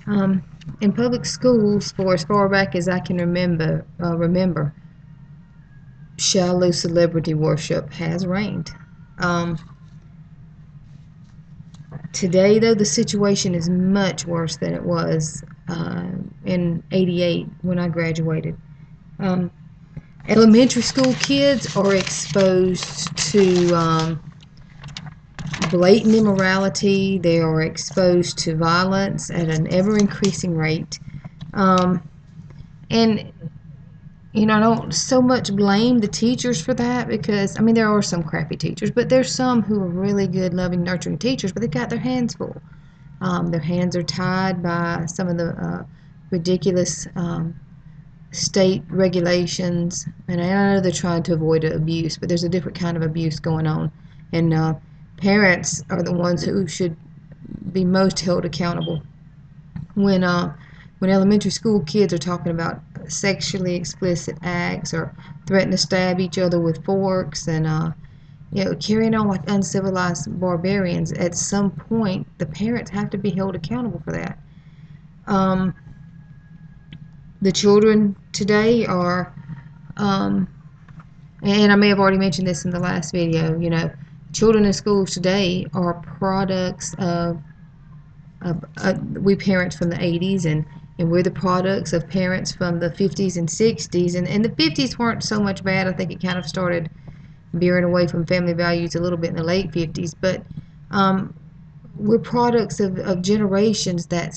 In public schools, for as far back as I can remember, shallow celebrity worship has reigned. Um, Today, though, the situation is much worse than it was in '88 when I graduated. Um, Elementary school kids are exposed to blatant immorality. They are exposed to violence at an ever increasing rate. Um, and I don't so much blame the teachers for that, because I mean there are some crappy teachers, but there's some who are really good, loving, nurturing teachers, but they've got their hands full. Their hands are tied by some of the ridiculous state regulations, and I know they're trying to avoid abuse, but there's a different kind of abuse going on, and parents are the ones who should be most held accountable when elementary school kids are talking about sexually explicit acts or threaten to stab each other with forks and carrying on like uncivilized barbarians. At some point, the parents have to be held accountable for that. Um, the children today are, and I may have already mentioned this in the last video, children in schools today are products of we parents from the 80s, and we're the products of parents from the 50s and 60s, and the 50s weren't so much bad. I think it kind of started veering away from family values a little bit in the late 50s, but we're products of generations that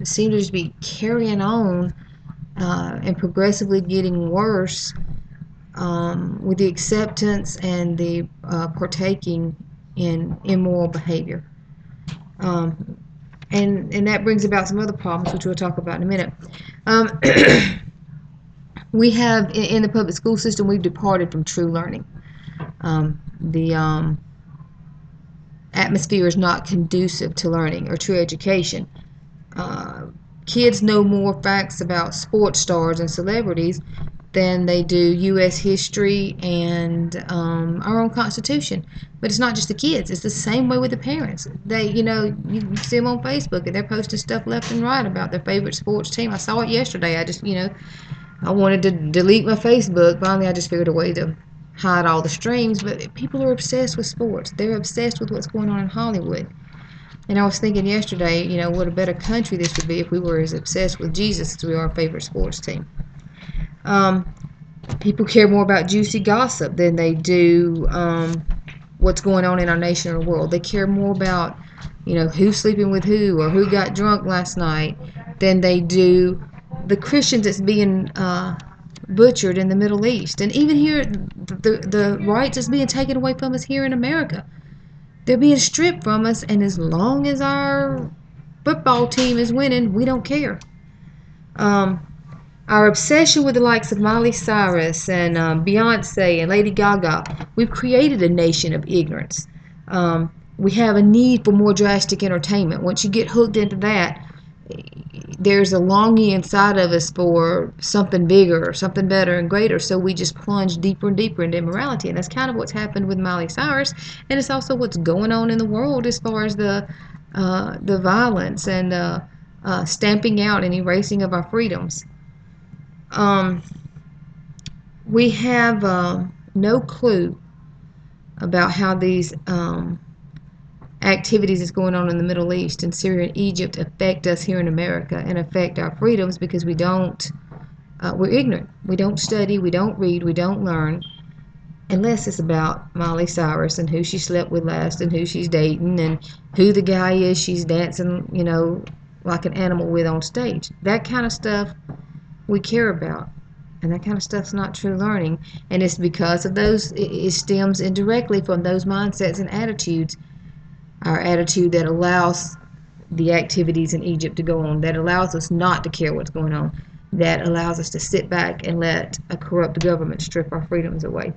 seem to just be carrying on and progressively getting worse with the acceptance and the partaking in immoral behavior. And that brings about some other problems, which we'll talk about in a minute. We have, in the public school system, we've departed from true learning. The atmosphere is not conducive to learning or true education. Kids know more facts about sports stars and celebrities than they do U.S. history and our own Constitution. But it's not just the kids. It's the same way with the parents. They, you see them on Facebook and they're posting stuff left and right about their favorite sports team. I saw it yesterday. I just, I wanted to delete my Facebook. Finally, I just figured a way to hide all the streams. But people are obsessed with sports. They're obsessed with what's going on in Hollywood. And I was thinking yesterday, what a better country this would be if we were as obsessed with Jesus as we are our favorite sports team. People care more about juicy gossip than they do what's going on in our nation or world. They care more about, who's sleeping with who or who got drunk last night than they do the Christians that's being butchered in the Middle East. And even here, the rights is being taken away from us here in America. They're being stripped from us, and as long as our football team is winning, we don't care. Our obsession with the likes of Miley Cyrus and Beyonce and Lady Gaga, we've created a nation of ignorance. We have a need for more drastic entertainment. Once you get hooked into that, there's a longing inside of us for something bigger, something better and greater, so we just plunge deeper and deeper into immorality. And that's kind of what's happened with Miley Cyrus, and it's also what's going on in the world as far as the violence and stamping out and erasing of our freedoms. We have no clue about how these activities that's going on in the Middle East and Syria and Egypt affect us here in America and affect our freedoms, because we're ignorant. We don't study, we don't read, we don't learn, unless it's about Miley Cyrus and who she slept with last and who she's dating and who the guy is she's dancing, like an animal with on stage. That kind of stuff we care about, and that kind of stuff's not true learning, and it's because of those, it stems indirectly from those mindsets and attitudes. Our attitude that allows the activities in Egypt to go on, that allows us not to care what's going on, that allows us to sit back and let a corrupt government strip our freedoms away.